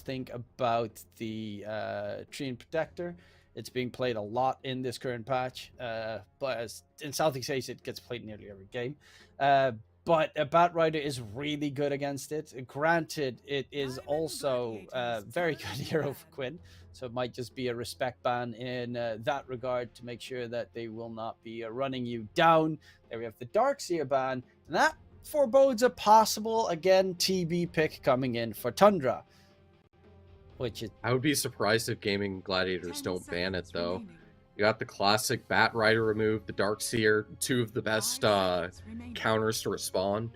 think about the Treant Protector. It's being played a lot in this current patch, but in Southeast Asia, it gets played nearly every game. But a Bat Rider is really good against it. Granted, it is also a very good hero for Quinn, so it might just be a respect ban in that regard to make sure that they will not be running you down. There we have the Darkseer ban, and that forebodes a possible, again, TB pick coming in for Tundra. Which is... I would be surprised if Gaimin Gladiators don't ban it, though. You got the classic Bat Rider remove, the Darkseer, two of the best counters to respawn.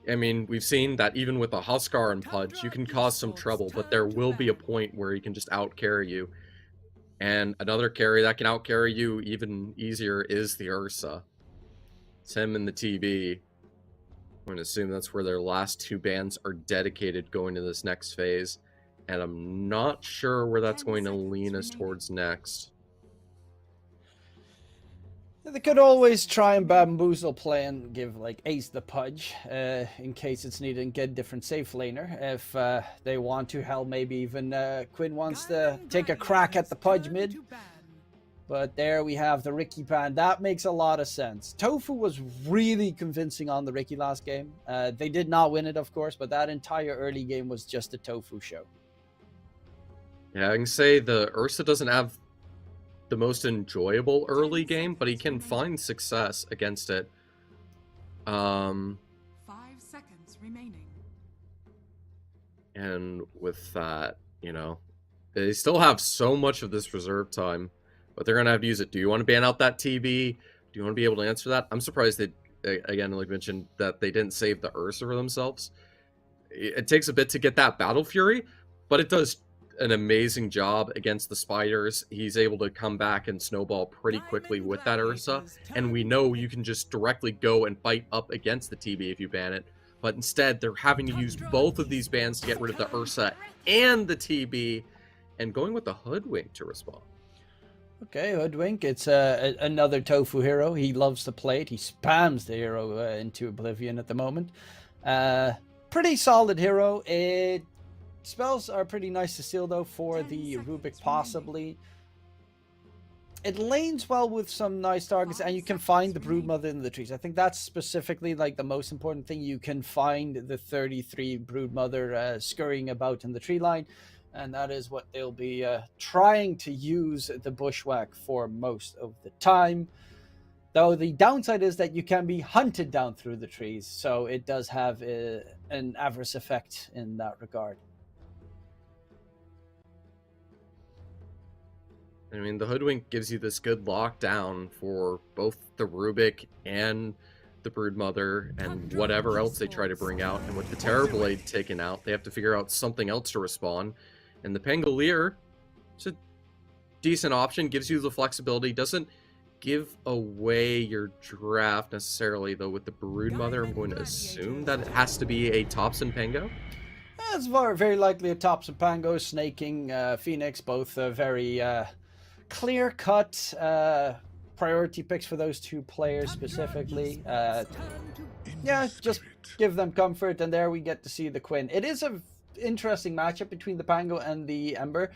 I mean, we've seen that even with a Huskar and Pudge, you can cause some trouble, but there will be a point where he can just out-carry you. And another carry that can out-carry you even easier is the Ursa. It's him and the TB. I'm going to assume that's where their last two bans are dedicated going to this next phase. And I'm not sure where that's going to lean us towards next. They could always try and bamboozle play and give like Ace the Pudge in case it's needed and get a different safe laner if they want to. Hell, maybe even Quinn wants to take a crack at the Pudge mid. But there we have the Riki ban. That makes a lot of sense. Tofu was really convincing on the Riki last game. They did not win it, of course, but that entire early game was just a Tofu show. Yeah, I can say the Ursa doesn't have the most enjoyable early game, but he can find success against it. 5 seconds remaining. And with that, you know, they still have so much of this reserve time, but they're going to have to use it. Do you want to ban out that TB? Do you want to be able to answer that? I'm surprised that, again, like mentioned, that they didn't save the Ursa for themselves. It takes a bit to get that Battle Fury, but it does an amazing job against the spiders. He's able to come back and snowball pretty quickly with that Ursa, and we know you can just directly go and fight up against the TB if you ban it, but instead they're having to use both of these bans to get rid of the Ursa and the TB, and going with the Hoodwink to respond. Okay, Hoodwink, it's another Tofu hero. He loves to play it. He spams the hero into oblivion at the moment. Pretty solid hero. Spells are pretty nice to steal, though, for the Rubik, possibly. It lanes well with some nice targets, and you can find the Broodmother in the trees. I think that's specifically, like, the most important thing. You can find the 33 Broodmother scurrying about in the tree line, and that is what they'll be trying to use the Bushwhack for most of the time. Though the downside is that you can be hunted down through the trees, so it does have an adverse effect in that regard. I mean, the Hoodwink gives you this good lockdown for both the Rubik and the Broodmother and whatever else they try to bring out. And with the Terrorblade taken out, they have to figure out something else to respawn. And the Pangolier, it's a decent option, gives you the flexibility, doesn't give away your draft necessarily, though. With the Broodmother, I'm going to assume that it has to be a Topson Pango. It's very likely a Topson Pango, Snaking, Phoenix, both very clear-cut priority picks for those two players specifically. Yeah, just give them comfort, and there we get to see the Quinn. It is an interesting matchup between the Pango and the Ember.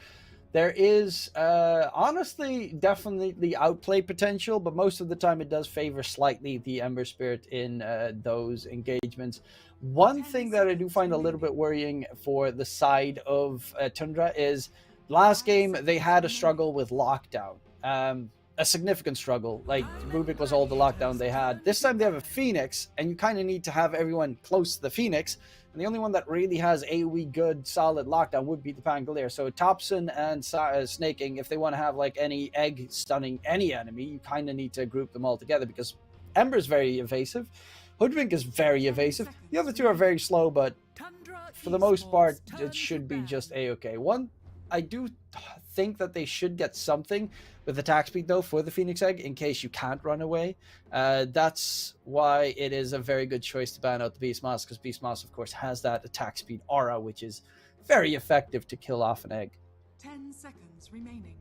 There is, honestly, definitely the outplay potential, but most of the time it does favor slightly the Ember Spirit in those engagements. One thing that I do find a little bit worrying for the side of Tundra is last game they had a struggle with lockdown. A significant struggle. Like, Rubik was all the lockdown they had. This time they have a Phoenix, and you kind of need to have everyone close to the Phoenix. And the only one that really has AoE good, solid lockdown would be the Pangolier. So Topson and Snaking, if they want to have like any egg stunning any enemy, you kind of need to group them all together because Ember's very evasive. Hoodwink is very evasive. The other two are very slow, but for the most part, it should be just A-okay. One, I do think that they should get something with attack speed, though, for the Phoenix Egg in case you can't run away. That's why it is a very good choice to ban out the Beast Moss, because Beast Moss, of course, has that attack speed aura, which is very effective to kill off an egg. 10 seconds remaining.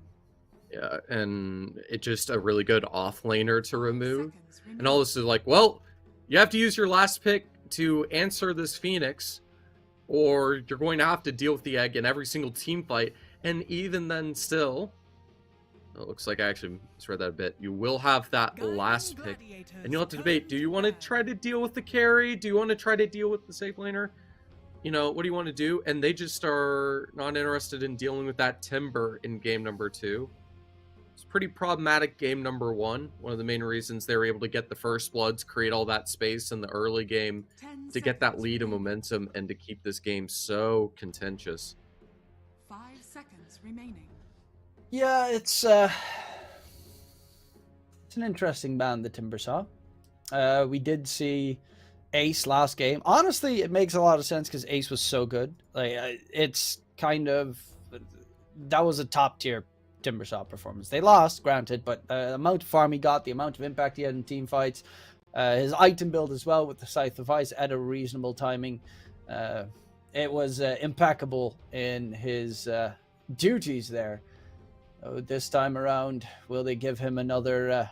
Yeah, and it's just a really good off-laner to remove. And all this is like, well, you have to use your last pick to answer this Phoenix. or you're going to have to deal with the egg in every single team fight. And even then still, it looks like I actually misread that a bit. You will have that last pick, and you'll have to debate, do you want to try to deal with the carry? Do you want to try to deal with the safe laner? You know, what do you want to do? And they just are not interested in dealing with that Timber in game number 2. It's pretty problematic game number 1. One of the main reasons they were able to get the first bloods, create all that space in the early game to get that lead and momentum and to keep this game so contentious. 5 seconds remaining. Yeah, it's an interesting band, the Timber saw. We did see Ace last game. Honestly, it makes a lot of sense because Ace was so good. Like, it's kind of, that was a top tier Timbersaw performance. They lost, granted, but the amount of farm he got, the amount of impact he had in team fights, his item build as well with the Scythe of Ice at a reasonable timing. It was impeccable in his duties there. This time around, will they give him another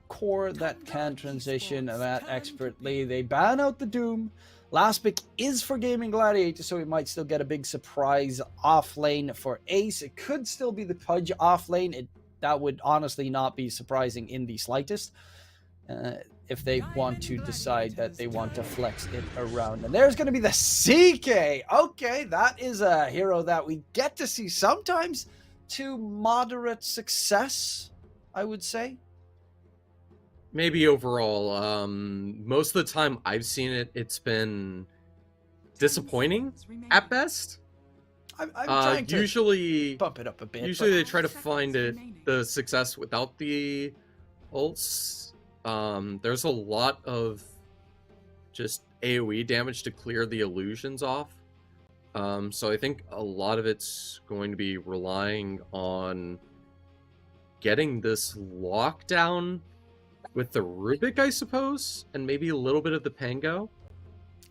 core that can transition that expertly? They ban out the Doom. Last pick is for Gaimin Gladiators, so we might still get a big surprise off lane for Ace. It could still be the Pudge off lane. That would honestly not be surprising in the slightest. If they want to decide that they want to flex it around. And there's going to be the CK. Okay, that is a hero that we get to see sometimes to moderate success, I would say. Maybe overall, most of the time I've seen it, it's been disappointing at best. I'm trying to usually bump it up a bit. Usually they try to find the success without the ults. There's a lot of just AoE damage to clear the illusions off. So I think a lot of it's going to be relying on getting this lockdown with the Rubik, I suppose, and maybe a little bit of the Pango.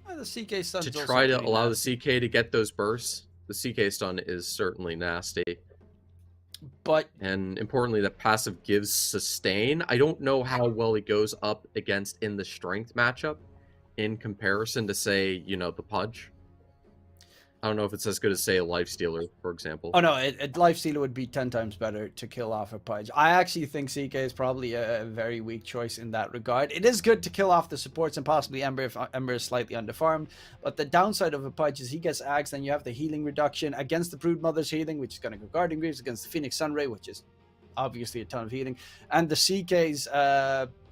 The CK stun to try to allow the CK to get those bursts. The CK stun is certainly nasty. And importantly, that passive gives sustain. I don't know how well it goes up against in the strength matchup in comparison to, say, you know, the Pudge. I don't know if it's as good as, say, a Lifestealer, for example. Oh, no, a Lifestealer would be 10 times better to kill off a Pudge. I actually think CK is probably a very weak choice in that regard. It is good to kill off the supports and possibly Ember if Ember is slightly underfarmed, but the downside of a Pudge is he gets Axe, then you have the healing reduction against the Broodmother's healing, which is going to go Guardian Greaves, against the Phoenix Sunray, which is obviously a ton of healing, and the CK's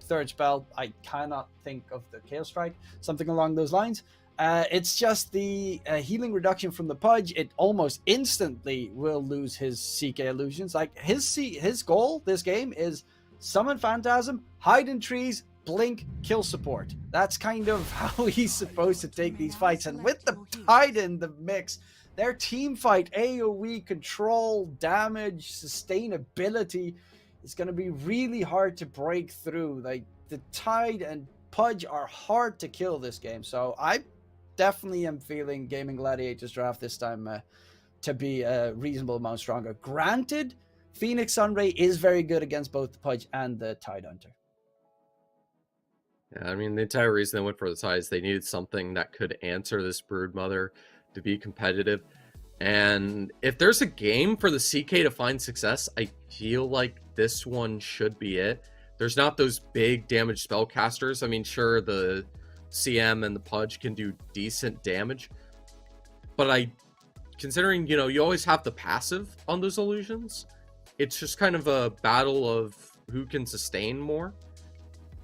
third spell, I cannot think of the Chaos Strike, something along those lines. It's just the healing reduction from the Pudge. It almost instantly will lose his CK illusions. Like his goal this game is summon Phantasm, hide in trees, blink, kill support. That's kind of how he's supposed to take these fights. And with the Tide in the mix, their team fight, AoE, control, damage, sustainability is going to be really hard to break through. Like the Tide and Pudge are hard to kill this game. So I definitely am feeling Gaimin Gladiators draft this time to be a reasonable amount stronger. Granted, Phoenix Sunray is very good against both the Pudge and the Tide Hunter. Yeah, I mean, the entire reason they went for the Tide is they needed something that could answer this Broodmother to be competitive. And if there's a game for the CK to find success, I feel like this one should be it. There's not those big damage spellcasters. I mean, sure, the CM and the Pudge can do decent damage, but considering, you know, you always have the passive on those illusions, it's just kind of a battle of who can sustain more.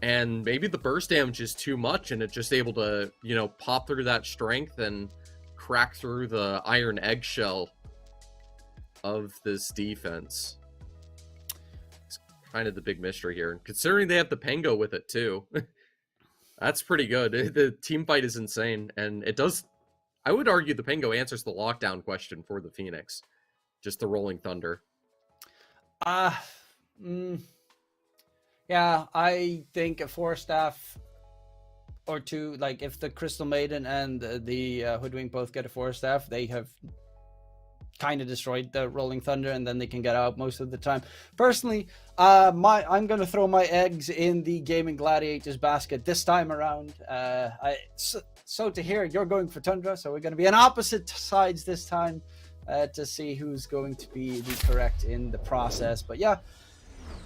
And maybe the burst damage is too much and it's just able to, you know, pop through that strength and crack through the iron eggshell of this defense. It's kind of the big mystery here. And considering they have the Pango with it too, that's pretty good. The team fight is insane. And it does, I would argue the Pango answers the lockdown question for the Phoenix. Just the Rolling Thunder. Yeah, I think a 4-staff or two, like if the Crystal Maiden and the Hoodwink both get a 4-staff, they have kind of destroyed the Rolling Thunder, and then they can get out most of the time. Personally, I'm going to throw my eggs in the Gaimin Gladiators basket this time around. so to hear you're going for Tundra, so we're going to be on opposite sides this time to see who's going to be the correct in the process. But yeah,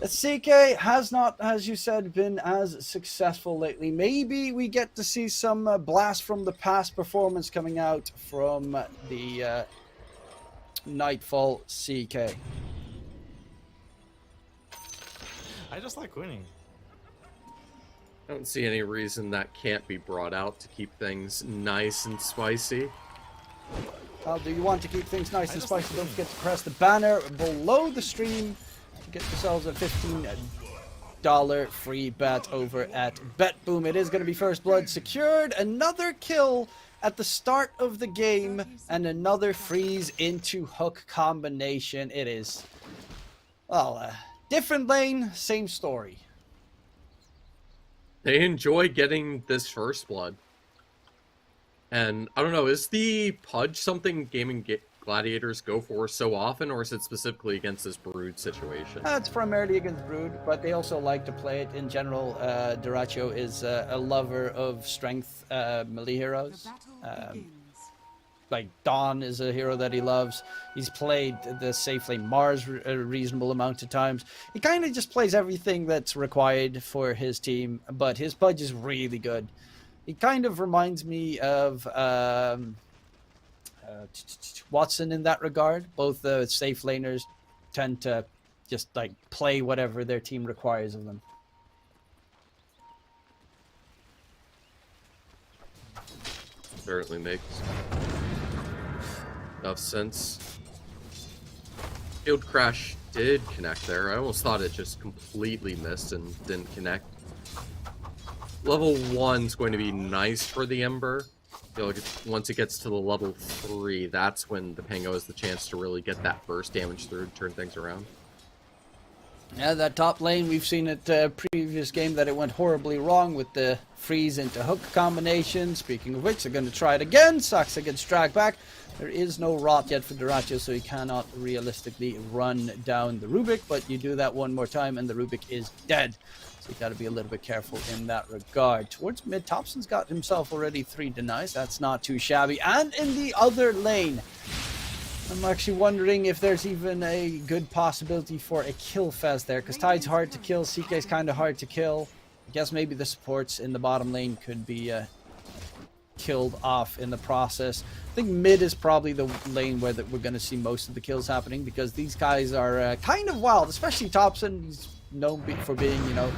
CK has not, as you said, been as successful lately. Maybe we get to see some blast from the past performance coming out from the Nightfall CK. I just like winning. I don't see any reason that can't be brought out to keep things nice and spicy. Well, do you want to keep things nice and spicy? Don't forget to press the banner below the stream to get yourselves a $15 free bet over at BetBoom. It is going to be first blood secured. Another kill at the start of the game and another freeze into hook combination. It is, well, different lane, same story. They enjoy getting this first blood. And I don't know, is the Pudge something Gaimin Gladiators go for so often, or is it specifically against this Brood situation? It's primarily against Brood, but they also like to play it in general. Duracho is a lover of strength melee heroes. Like Dawn is a hero that he loves. He's played the safe lane Mars a reasonable amount of times. He kind of just plays everything that's required for his team, but his Pudge is really good. He kind of reminds me of Watson in that regard. Both the safe laners tend to just like play whatever their team requires of them. Certainly makes enough sense. Field Crash did connect there. I almost thought it just completely missed and didn't connect. Level 1's going to be nice for the Ember. I feel like once it gets to the level 3, that's when the Pango has the chance to really get that burst damage through and turn things around. Yeah, that top lane, we've seen it previous game that it went horribly wrong with the freeze into hook combination. Speaking of which, they're going to try it again. Saxa gets dragged back. There is no rot yet for Duracho, so he cannot realistically run down the Rubik, but you do that one more time and the Rubik is dead. So you got to be a little bit careful in that regard. Towards mid, Thompson's got himself already 3 denies. That's not too shabby. And in the other lane, I'm actually wondering if there's even a good possibility for a kill fest there, because Tide's hard to kill, CK's kind of hard to kill. I guess maybe the supports in the bottom lane could be killed off in the process. I think mid is probably the lane where we're going to see most of the kills happening, because these guys are kind of wild, especially Thompson. He's known for being, you know,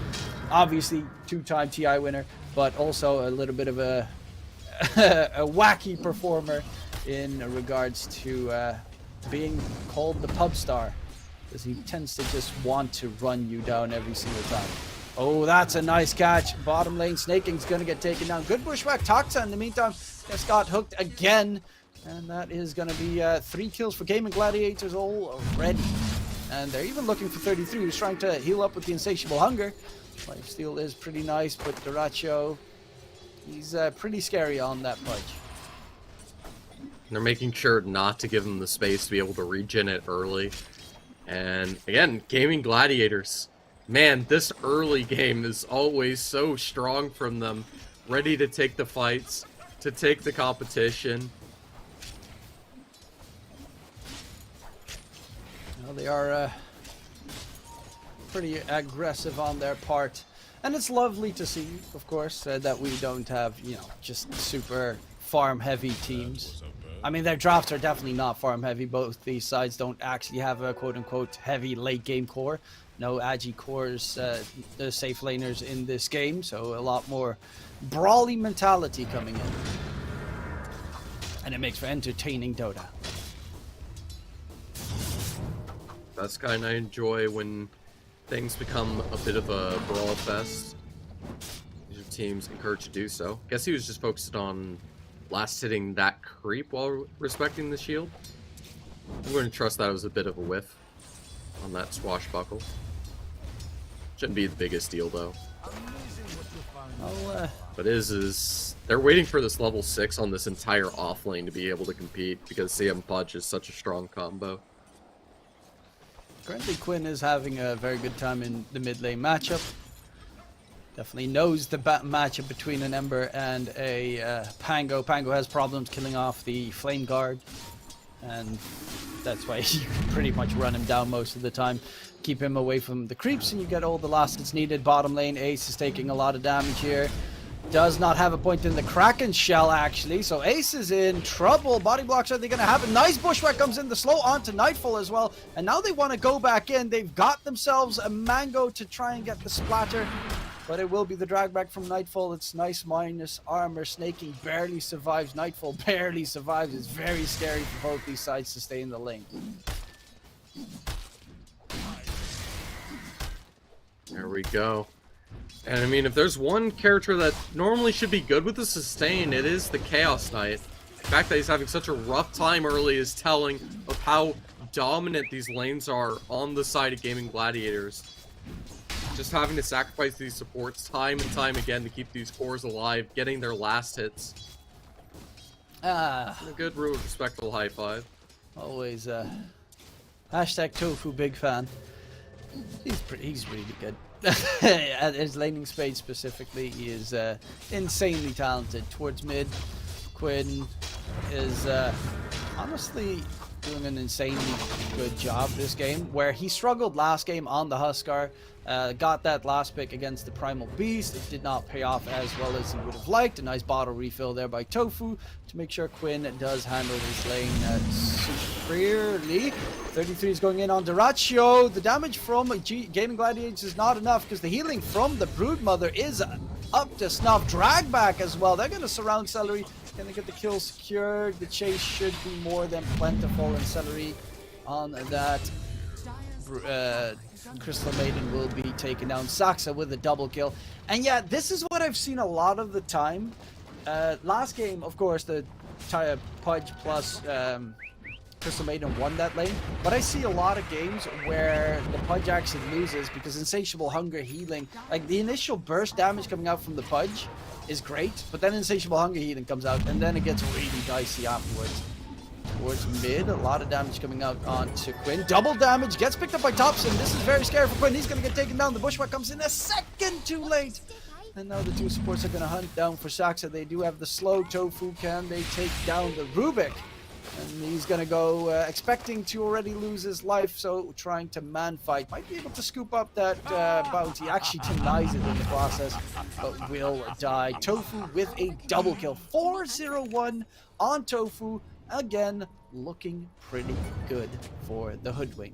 obviously 2-time TI winner, but also a little bit of a a wacky performer in regards to being called the pub star, because he tends to just want to run you down every single time. Oh, that's a nice catch. Bottom lane, Snaking's going to get taken down. Good bushwhack. Toxa in the meantime just got hooked again, and that is going to be 3 kills for Gaimin Gladiators already. And they're even looking for 33. He's trying to heal up with the Insatiable Hunger. Lifesteal is pretty nice, but Duracho, he's pretty scary on that Pudge. They're making sure not to give him the space to be able to regen it early. And again, Gaimin Gladiators. Man, this early game is always so strong from them. Ready to take the fights, to take the competition. Well, they are pretty aggressive on their part. And it's lovely to see, of course, that we don't have, you know, just super farm-heavy teams. I mean, their drafts are definitely not farm-heavy. Both these sides don't actually have a quote-unquote heavy late-game core. No Agi cores, the safe laners in this game, so a lot more brawly mentality coming in. And it makes for entertaining Dota. That's kind I enjoy when things become a bit of a brawl fest. Your teams encouraged to do so. Guess he was just focused on last hitting that creep while respecting the shield. I'm going to trust that it was a bit of a whiff on that swashbuckle. Shouldn't be the biggest deal though. But is they're waiting for this level 6 on this entire off lane to be able to compete, because CM Pudge is such a strong combo. Currently, Quinn is having a very good time in the mid lane matchup. Definitely knows the matchup between an Ember and a Pango. Pango has problems killing off the Flame Guard, and that's why you can pretty much run him down most of the time. Keep him away from the creeps and you get all the loss that's needed. Bottom lane, Ace is taking a lot of damage here. Does not have a point in the Kraken shell, actually. So Ace is in trouble. Body blocks, are they going to happen? Nice bushwhack comes in. The slow onto Nightfall as well. And now they want to go back in. They've got themselves a Mango to try and get the splatter. But it will be the drag back from Nightfall. It's nice minus armor. Snaking barely survives. Nightfall barely survives. It's very scary for both these sides to stay in the lane. There we go. And I mean, if there's one character that normally should be good with the sustain, it is the Chaos Knight. The fact that he's having such a rough time early is telling of how dominant these lanes are on the side of Gaimin Gladiators. Just having to sacrifice these supports time and time again to keep these cores alive, getting their last hits. A good, respectful high five. Always, hashtag Tofu, big fan. He's really good. At his laning spade specifically, he is insanely talented. Towards mid, Quinn is honestly doing an insanely good job this game, where he struggled last game on the Huskar. Got that last pick against the Primal Beast. It did not pay off as well as he would have liked. A nice bottle refill there by Tofu to make sure Quinn does handle his lane superiorly. 33 is going in on Duraccio. The damage from Gaimin Gladiators is not enough because the healing from the Broodmother is up to snuff. Drag back as well. They're going to surround Celery. Going to get the kill secured. The chase should be more than plentiful, and Celery on that Crystal Maiden will be taken down. Saxa with a double kill. And yeah, this is what I've seen a lot of the time. Last game, of course, the Pudge plus Crystal Maiden won that lane. But I see a lot of games where the Pudge actually loses because Insatiable Hunger healing, like the initial burst damage coming out from the Pudge is great, but then Insatiable Hunger healing comes out and then it gets really dicey afterwards. Towards mid, a lot of damage coming out onto Quinn. Double damage, gets picked up by Thompson. This is very scary for Quinn. He's going to get taken down. The Bushwhack comes in a second too late. And now the two supports are going to hunt down for Saxa. They do have the slow. Tofu, can they take down the Rubik? And he's going to go expecting to already lose his life, so trying to man fight. Might be able to scoop up that bounty. Actually denies it in the process, but will die. Tofu with a double kill. 4-0-1 on Tofu. Again, looking pretty good for the Hoodwink.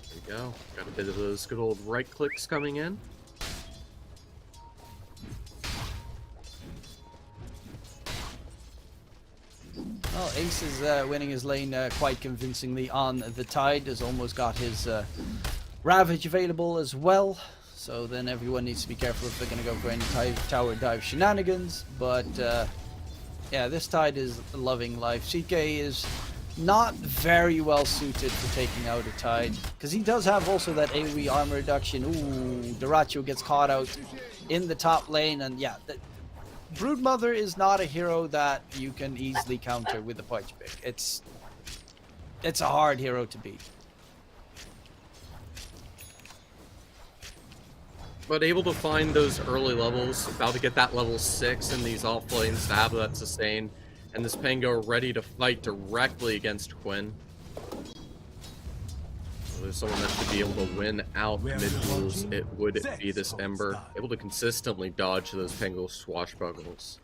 There we go. Got a bit of those good old right clicks coming in. Well, Ace is winning his lane quite convincingly on the Tide. Has almost got his Ravage available as well. So then everyone needs to be careful if they're going to go for any tower dive shenanigans. But yeah, this Tide is loving life. CK is not very well suited for taking out a Tide, because he does have also that AoE armor reduction. Ooh, Duraccio gets caught out in the top lane, and yeah, Broodmother is not a hero that you can easily counter with the Pudge pick. It's a hard hero to beat. But able to find those early levels, about to get that level 6 in these off lanes to have that sustain, and this Pango ready to fight directly against Quinn. So there's someone that should be able to win out mid duels. It would be this Ember, able to consistently dodge those Pango swashbuckles.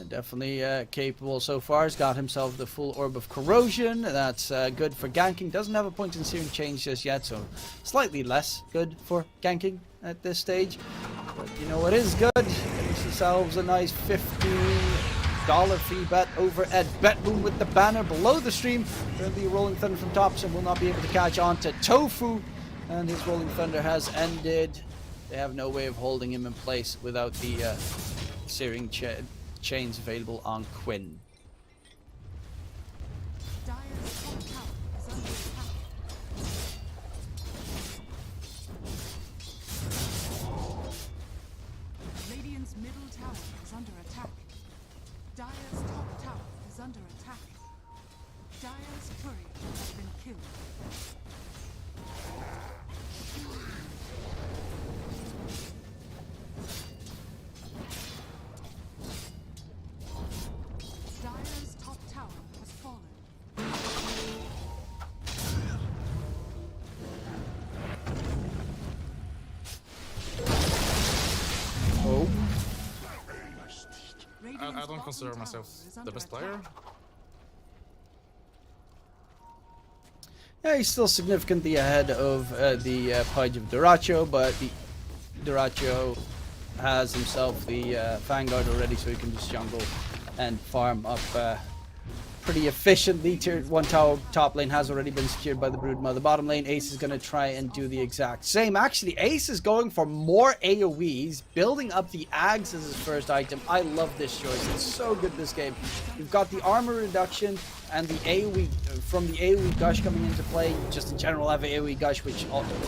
Definitely capable so far. He's got himself the full Orb of Corrosion. That's good for ganking. Doesn't have a point in Searing Change just yet, so slightly less good for ganking at this stage. But you know what is good? Getting yourselves a nice $15 free bet over at BetBoom with the banner below the stream. Currently Rolling Thunder from Thompson will not be able to catch on to Tofu, and his Rolling Thunder has ended. They have no way of holding him in place without the Searing Chains available on Quinn. Dire's top tower is under attack. Radiant's middle tower is under attack. Dire's top tower is under attack. Dire's turret has been killed. Dire's top tower has fallen. Oh, I don't consider myself the best player. yeah, he's still significantly ahead of the Pudge of Duracho, but the Duracho has himself the Vanguard already, so he can just jungle and farm up pretty efficiently. Tier 1 tower top lane has already been secured by the Broodmother. Bottom lane, Ace is going to try and do the exact same. Actually, Ace is going for more AoEs, building up the Ags as his first item. I love this choice. It's so good this game. You've got the armor reduction and the AoE, from the AoE Gush coming into play. You just in general have AoE Gush, which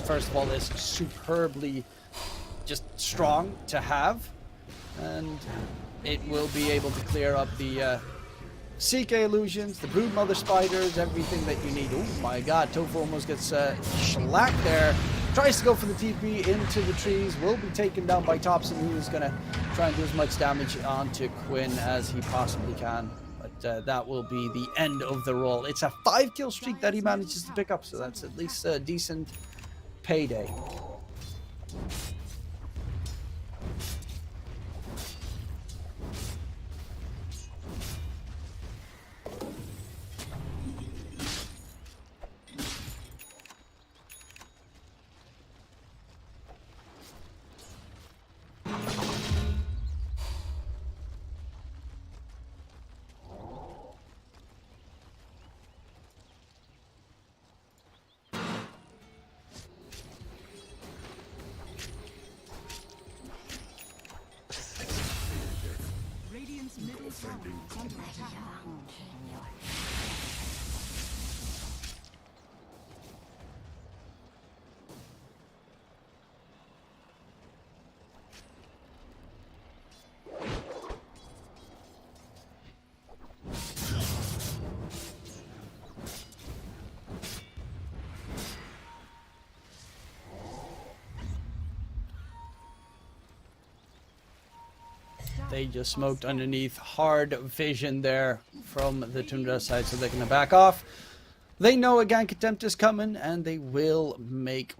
first of all is superbly just strong to have. And it will be able to clear up the CK illusions, the Broodmother spiders, everything that you need. Oh my god, Tofu almost gets shellacked there. Tries to go for the TP into the trees, will be taken down by Thompson, who is going to try and do as much damage onto Quinn as he possibly can. But that will be the end of the roll. It's a 5-kill streak that he manages to pick up, so that's at least a decent payday. Radiant's middle tower is under attack. They just smoked underneath. Hard vision there from the Tundra side, so they're going to back off. They know a gank attempt is coming, and they will make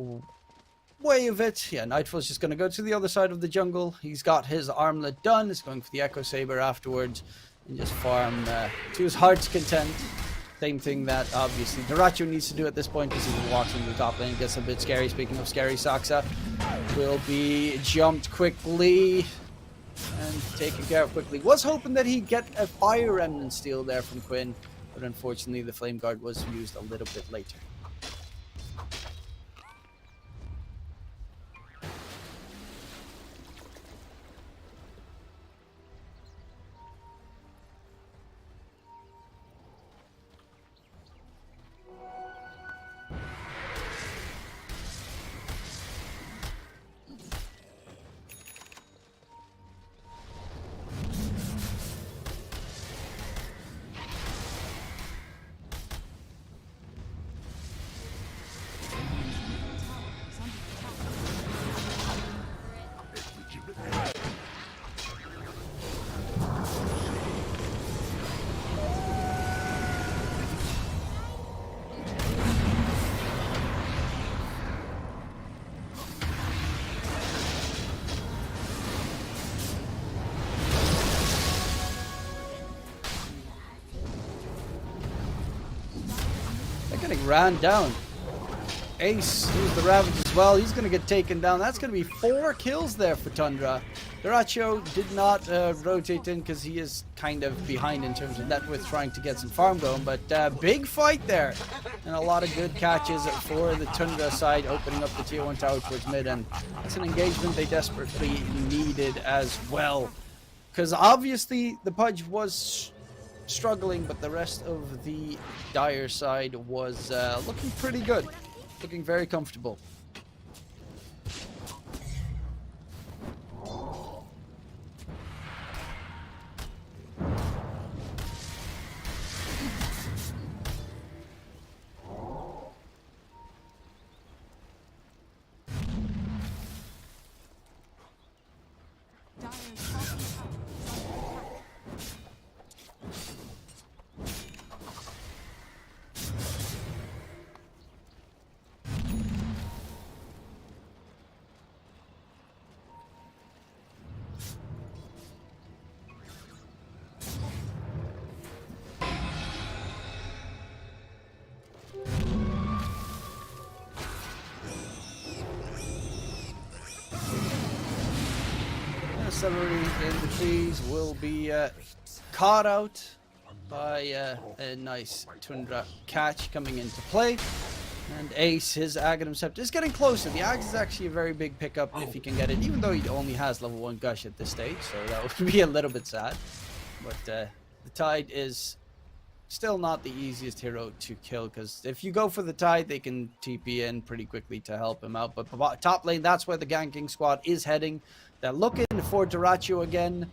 way of it. Yeah, Nightfall's just going to go to the other side of the jungle. He's got his armlet done. He's going for the Echo Saber afterwards and just farm to his heart's content. Same thing that obviously Duracho needs to do at this point, because he walks into the top lane. It gets a bit scary. Speaking of scary, Saksa will be jumped quickly and taken care of quickly. Was hoping that he'd get a Fire Remnant steal there from Quinn, but unfortunately the Flame Guard was used a little bit later. Getting ran down. Ace used the Ravage as well. He's going to get taken down. That's going to be 4 kills there for Tundra. Duracho did not rotate in because he is kind of behind in terms of net worth, trying to get some farm going. But big fight there. And a lot of good catches for the Tundra side, opening up the tier 1 tower towards mid. And that's an engagement they desperately needed as well. Because obviously the Pudge was struggling, but the rest of the Dire side was looking pretty good, looking very comfortable. facility in the trees will be caught out by a nice Tundra catch coming into play. And Ace, his Aghanim Scepter, is getting closer. The Axe is actually a very big pickup if he can get it, even though he only has level 1 Gush at this stage, so that would be a little bit sad. But the Tide is still not the easiest hero to kill, because if you go for the Tide, they can TP in pretty quickly to help him out. But top lane, that's where the ganking squad is heading. They're looking for Dyrachyo again.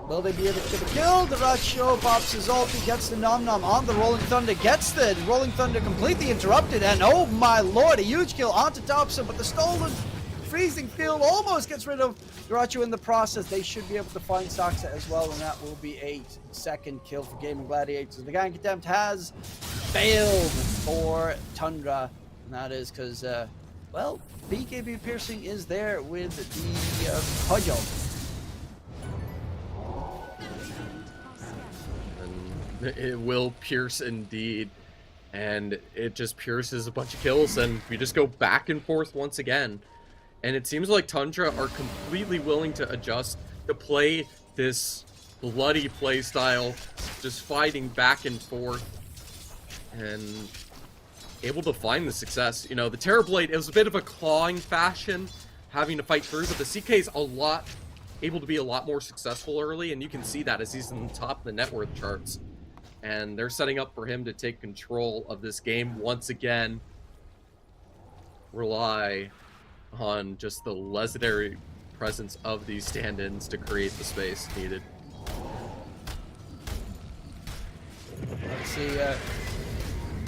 Will they be able to get a kill? Dyrachyo pops his ulti, gets the Nom Nom on the Rolling Thunder, gets the Rolling Thunder completely interrupted, and oh my lord, a huge kill onto Thompson, but the stolen freezing field almost gets rid of Dyrachyo in the process. They should be able to find Saksa as well, and that will be a second kill for Gaimin Gladiators. The gank attempt has failed for Tundra, and that is because, well, BKB Piercing is there with the Pudgel. It will pierce indeed, and it just pierces a bunch of kills, and we just go back and forth once again. And it seems like Tundra are completely willing to adjust to play this bloody play style, just fighting back and forth, and able to find the success. You know, the Terrorblade, it was a bit of a clawing fashion, having to fight through, but the CK's able to be a lot more successful early, and you can see that as he's in the top of the net worth charts. And they're setting up for him to take control of this game once again. Rely on just the legendary presence of these stand-ins to create the space needed. Let's see,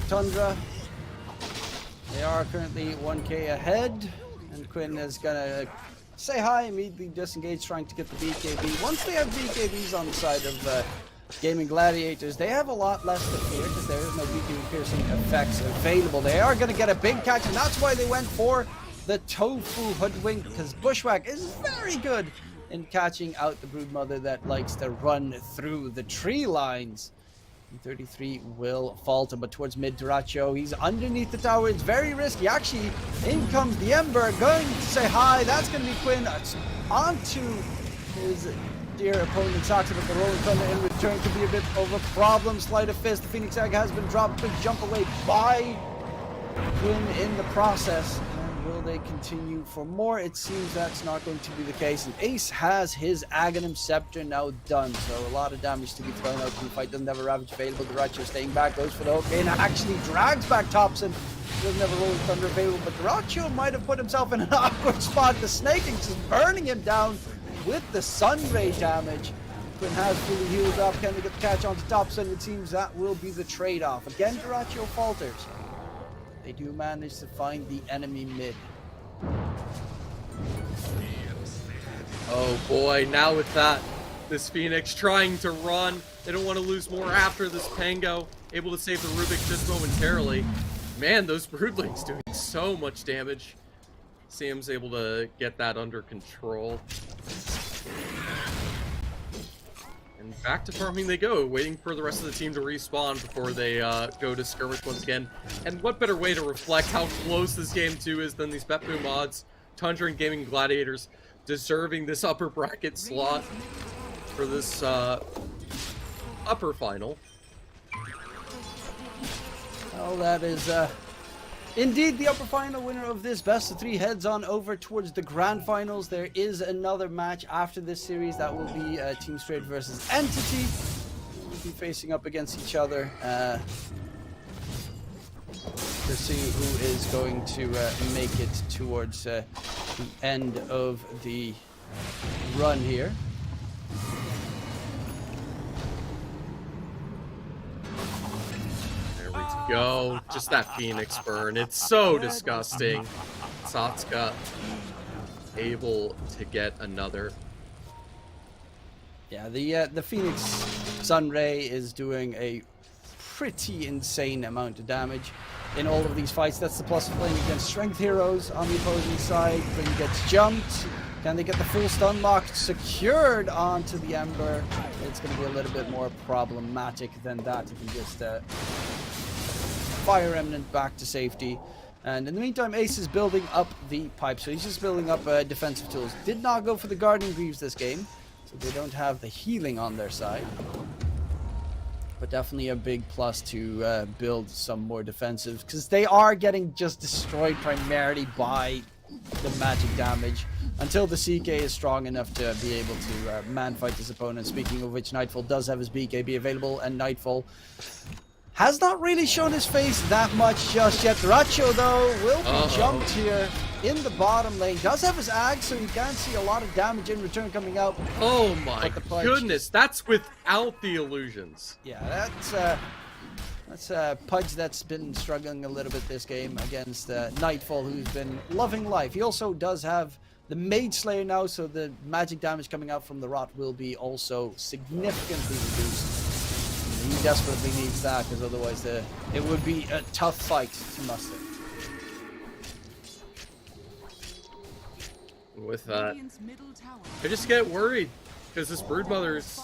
Tundra, they are currently 1k ahead, and Quinn is gonna say hi, immediately disengage, trying to get the BKB. Once they have BKBs on the side of Gaimin Gladiators, they have a lot less to fear because there is no BKB piercing effects available. They are going to get a big catch, and that's why they went for the Tofu Hoodwink, because Bushwhack is very good in catching out the Broodmother that likes to run through the tree lines. 33 will falter, but towards mid Dyrachyo, he's underneath the tower. It's very risky. Actually, in comes the Ember, going to say hi. That's going to be Quinn. Onto his dear opponent, Saksa, but the Rolling Thunder in return could be a bit of a problem. Sleight of Fist, the Phoenix Egg has been dropped. Big jump away by Quinn in the process. And will they continue for more? It seems that's not going to be the case. And Ace has his Aghanim Scepter now done, so a lot of damage to be thrown out from the fight. Doesn't have a Ravage available. Dyrachyo staying back, goes for the hook and actually drags back Thompson. Doesn't have a Rolling Thunder available, but Dyrachyo might have put himself in an awkward spot. The Snaking just burning him down with the Sunray damage. Quinn has fully healed up. Can they get the catch onto Thompson? It seems that will be the trade-off. Again, Dyrachyo falters. They do manage to find the enemy mid. Oh boy, now with that, this Phoenix trying to run. They don't want to lose more after this Pango. Able to save the Rubik just momentarily. Man, those Broodlings doing so much damage. Sam's able to get that under control. And back to farming they go, waiting for the rest of the team to respawn before they go to skirmish once again. And what better way to reflect how close this game 2 is than these BetBoom odds. Tundra and Gaimin Gladiators deserving this upper bracket slot for this upper final. Well, that is indeed the upper final. Winner of this best of 3 heads on over towards the grand finals. There is another match after this series that will be Team Straight versus Entity. We'll be facing up against each other to see who is going to make it towards the end of the run here. Go, just that Phoenix burn. It's so disgusting. Satsuka able to get another. Yeah, the Phoenix Sunray is doing a pretty insane amount of damage in all of these fights. That's the plus of playing against strength heroes on the opposing side. Quinn gets jumped. Can they get the full stun lock secured onto the Ember? It's going to be a little bit more problematic than that if you just Fire Remnant back to safety. And in the meantime, Ace is building up the pipe, so he's just building up defensive tools. Did not go for the Guardian Greaves this game, so they don't have the healing on their side. But definitely a big plus to build some more defensive, because they are getting just destroyed primarily by the magic damage until the CK is strong enough to be able to man-fight his opponent. Speaking of which, Nightfall does have his BKB available, and Nightfall has not really shown his face that much just yet. Racho, though, will be jumped here in the bottom lane. Does have his Ag, so you can see a lot of damage in return coming out. Oh my goodness, that's without the illusions. Yeah, that's Pudge that's been struggling a little bit this game against Nightfall, who's been loving life. He also does have the Mage Slayer now, so the magic damage coming out from the Rot will be also significantly reduced. He desperately needs that, because otherwise it would be a tough fight to muster. With that, Radiant's middle tower I just get worried because this Broodmother is